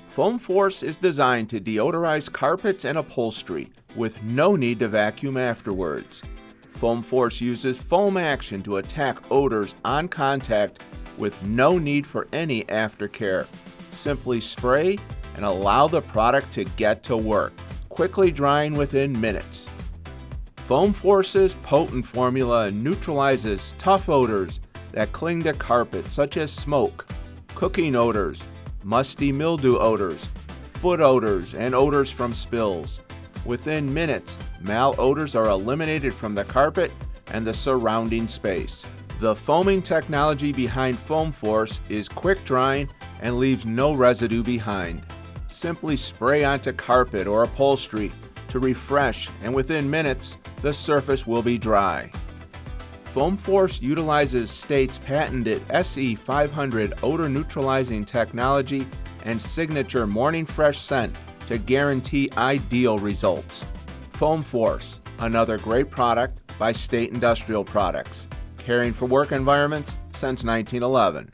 Foam Force is designed to deodorize carpets and upholstery with no need to vacuum afterwards. Foam Force uses foam action to attack odors on contact with no need for any aftercare. Simply spray and allow the product to get to work, quickly drying within minutes. Foam Force's potent formula neutralizes tough odors that cling to carpet, such as smoke, cooking odors, musty mildew odors, foot odors, and odors from spills. Within minutes, malodors are eliminated from the carpet and the surrounding space. The foaming technology behind Foam Force is quick drying and leaves no residue behind. Simply spray onto carpet or upholstery to refresh, and within minutes, the surface will be dry. Foam Force utilizes State's patented SE500 odor neutralizing technology and signature morning fresh scent to guarantee ideal results. Foam Force, another great product by State Industrial Products, caring for work environments since 1911.